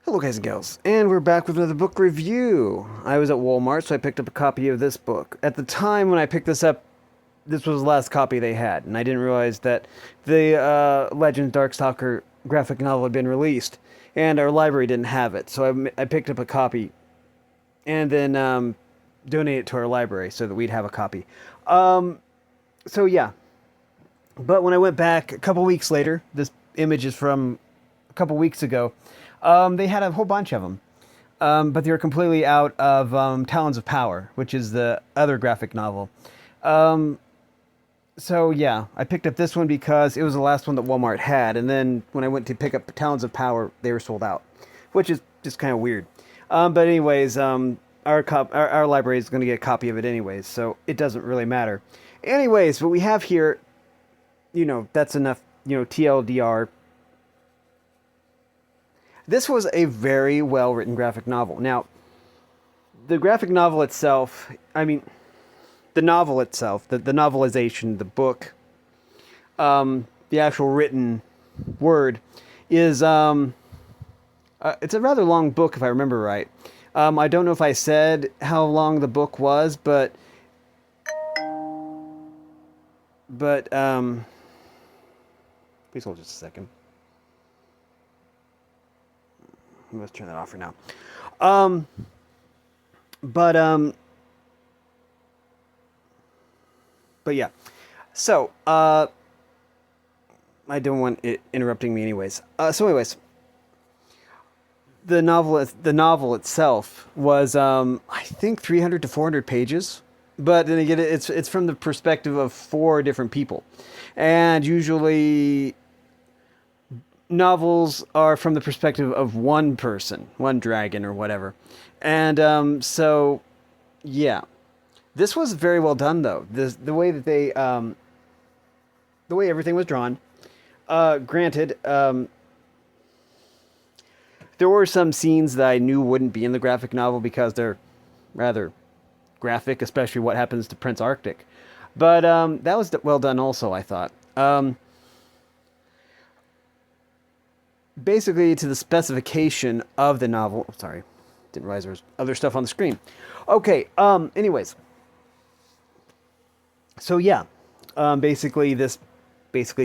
Hello guys and gals, and we're back with another book review. I was at Walmart, so I picked up a copy of this book. At the time when I picked this up, this was the last copy they had, and I didn't realize that the Legends Darkstalker graphic novel had been released, and our library didn't have it. So I picked up a copy, and then donated it to our library so that we'd have a copy. So yeah, but when I went back a couple weeks later, this image is from a couple weeks ago. They had a whole bunch of them, but they were completely out of Talons of Power, which is the other graphic novel. So yeah, I picked up this one because it was the last one that Walmart had, and then when I went to pick up Talons of Power, they were sold out, which is just kind of weird. But anyways, our library is going to get a copy of it anyways, so it doesn't really matter. Anyways, what we have here, that's enough, TLDR. This was a very well-written graphic novel. Now, the graphic novel itself, the novel itself, the novelization, the book, the actual written word is, it's a rather long book if I remember right. I don't know if I said how long the book was, but please hold just a second. Let's turn that off for now. But yeah. So, I don't want it interrupting me anyways. Anyways, the novel itself was, I think 300 to 400 pages. But then again, it's from the perspective of 4 different people. And usually novels are from the perspective of one person, one dragon or whatever. And so, yeah. This was very well done, though. The way that they, the way everything was drawn. Granted, there were some scenes that I knew wouldn't be in the graphic novel because they're rather graphic, especially what happens to Prince Arctic. But that was well done also, I thought. Basically, to the specification of the novel. Sorry, didn't realize there was other stuff on the screen. Okay, anyways. So yeah, basically this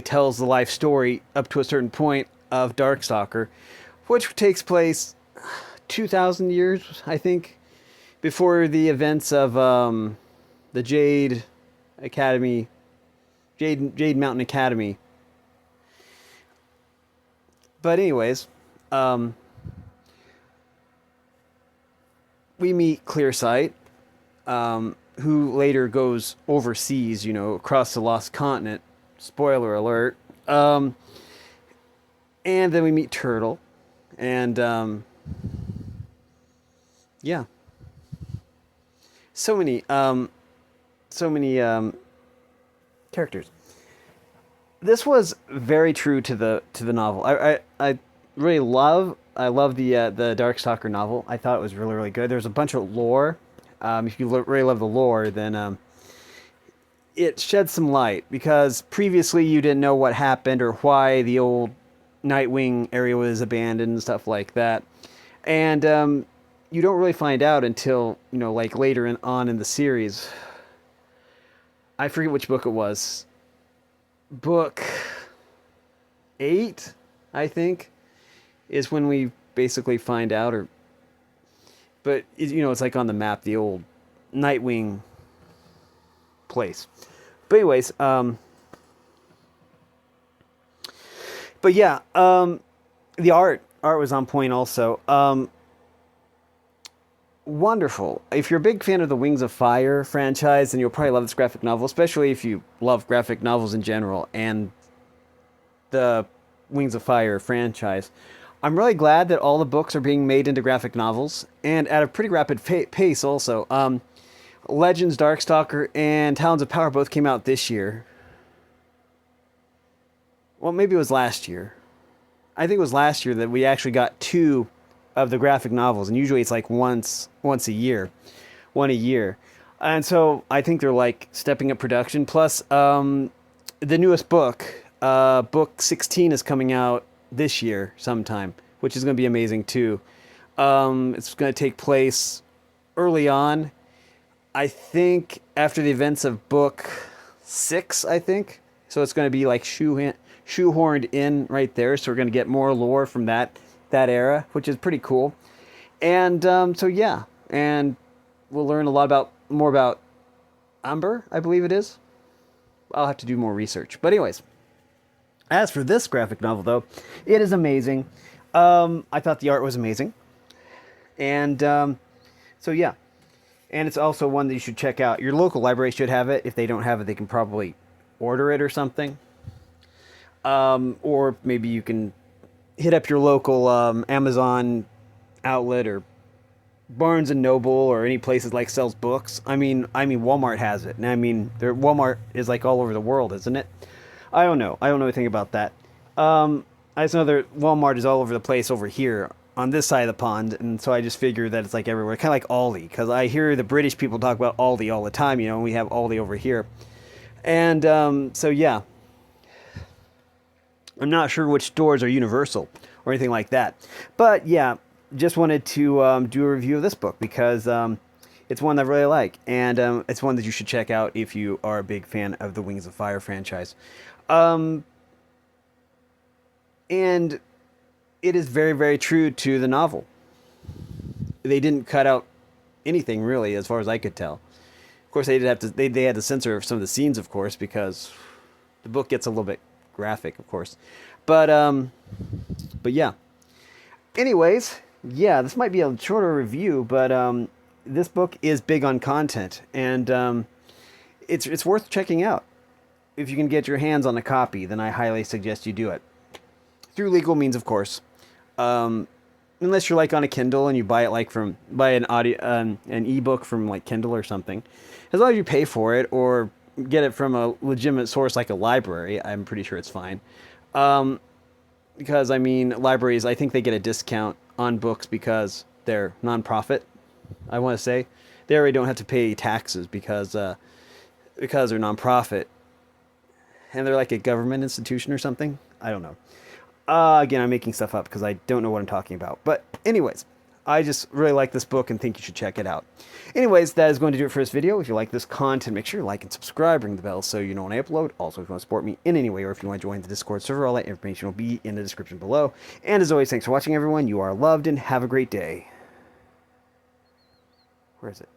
tells the life story up to a certain point of Darkstalker, which takes place 2,000 years, I think, before the events of the Jade Academy, Jade Mountain Academy. But anyways, we meet Clearsight, who later goes overseas, across the Lost Continent. Spoiler alert. And then we meet Turtle. And, yeah. So many characters. This was very true to the novel. I really love the Darkstalker novel. I thought it was really, really good. There's a bunch of lore. If you really love the lore, then it sheds some light, because previously you didn't know what happened or why the old Nightwing area was abandoned and stuff like that. And you don't really find out until, like later on in the series. I forget which book it was. Book 8, I think, is when we basically find out, but it's like on the map, the old Nightwing place. But anyways, but yeah, the art was on point also. Wonderful. If you're a big fan of the Wings of Fire franchise, then you'll probably love this graphic novel, especially if you love graphic novels in general and the Wings of Fire franchise. I'm really glad that all the books are being made into graphic novels, and at a pretty rapid pace also. Legends, Darkstalker, and Talons of Power both came out this year. Well, maybe it was last year. I think it was last year that we actually got 2 of the graphic novels, and usually it's like once a year, one a year. And so I think they're like stepping up production. Plus, the newest book, book 16, is coming out this year sometime. which is going to be amazing too. It's going to take place early on. I think after the events of book 6, I think. So it's going to be like shoehorned in right there. So we're going to get more lore from that era, which is pretty cool. And so yeah, and we'll learn a lot more about Umber, I believe it is. I'll have to do more research. But anyways, as for this graphic novel, though, it is amazing. I thought the art was amazing. And so yeah. And it's also one that you should check out. Your local library should have it. If they don't have it, they can probably order it or something. Or maybe you can hit up your local Amazon outlet or Barnes and Noble or any places like sells books. I mean Walmart has it. And I mean, Walmart is like all over the world, isn't it? I don't know. I don't know anything about that. I just know that Walmart is all over the place over here on this side of the pond, and so I just figure that it's like everywhere, kind of like Aldi, because I hear the British people talk about Aldi all the time, and we have Aldi over here. And so yeah, I'm not sure which stores are universal or anything like that, but yeah, just wanted to do a review of this book because it's one that I really like, and it's one that you should check out if you are a big fan of the Wings of Fire franchise. And it is very, very true to the novel. They didn't cut out anything really, as far as I could tell. Of course, they had to censor some of the scenes, of course, because the book gets a little bit graphic, of course. But yeah. Anyways, yeah, this might be a shorter review, but this book is big on content, and it's worth checking out. If you can get your hands on a copy, then I highly suggest you do it. Through legal means, of course. Unless you're like on a Kindle and you buy it like buy an ebook from like Kindle or something. As long as you pay for it or get it from a legitimate source like a library, I'm pretty sure it's fine. Because I mean, libraries, I think they get a discount on books because they're nonprofit. I want to say they already don't have to pay taxes because they're nonprofit, and they're like a government institution or something. I don't know. Again, I'm making stuff up because I don't know what I'm talking about. But anyways, I just really like this book and think you should check it out. Anyways, that is going to do it for this video. If you like this content, make sure you like and subscribe, ring the bell so you know when I upload. Also, if you want to support me in any way or if you want to join the Discord server, all that information will be in the description below. And as always, thanks for watching, everyone. You are loved and have a great day. Where is it?